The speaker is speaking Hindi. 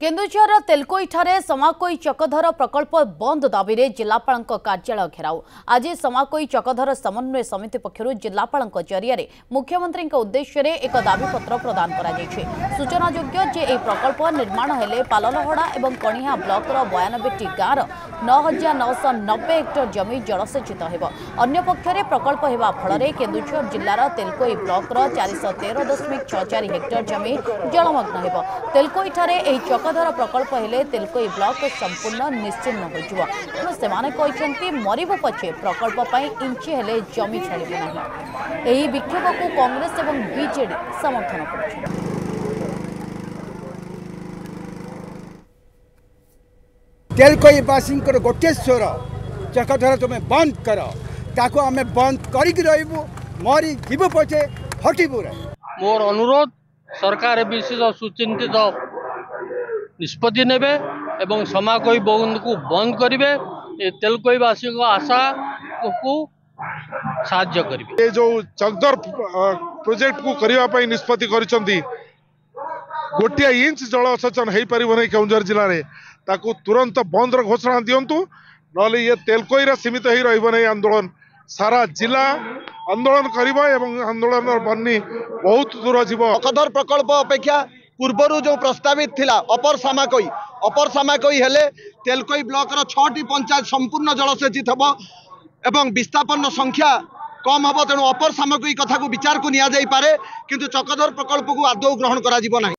केन्दुझर तेलकोईठारे समाकोई चकधर प्रकल्प बंद दाबी में जिलापाल कार्यालय घेराव। आज समाकोई चकधर समन्वय समिति पक्षर जिलापाल जरिया मुख्यमंत्री उद्देश्य एक दाबीपत्र प्रदान कर सूचनाजोग्य जे यह प्रकल्प निर्माण हेले पाललहड़ा और कणिया ब्लॉकर 92टी गाँव 9,990 हेक्टर जमी जलसेचित हो। अन्य पक्षरे प्रकल्प होगा फल केन्दुझर जिलार तेलकोई ब्लॉकर 413.64 हेक्टर जमी जलमग्न हो। तेलकोईठारे चकधर प्रकल्प हेले तेलकोई ब्लॉक संपूर्ण निश्चिन्न होती मरबू पछे प्रकल्प इंचे हेले जमी छाड़ू ना। यह विक्षोभ को कांग्रेस और बीजेडी समर्थन कर तेलकोई बासी गोटे स्वर चकधर तुम बंद कर ताको आम बंद कर मरी जीव पचे हटबू। मोर अनुरोध सरकार विशेष सुचिंतित निष्पत्ति नेबे एवं समाकोई बंद को बंद करेंगे। तेलकोईवासी आशा को साहाय्य करेंगे। ये जो चकधर प्रोजेक्ट को करने निष्पत्ति करिसेंती गोटे इंच जलसेचन हो पार नहीं केन्दुझर जिले में ताकू तुरंत बंद घोषणा दिंतु ना ये तेलकोई सीमित हो रही आंदोलन सारा जिला आंदोलन करिबो एवं आंदोलन बन्नी बहुत दूर जीव। चकधर प्रकल्प अपेक्षा पूर्वर जो प्रस्तावित थिला अपर सामाकोई हेले तेलकोई ब्लॉक 6टी पंचायत संपूर्ण जलसेचित हम एवं विस्थापन संख्या कम हम तेणु अपर सामाकोई कथा को विचार को निया जाई पारे किंतु चकधर प्रकल्प को आदौ ग्रहण करा जीवो नाही।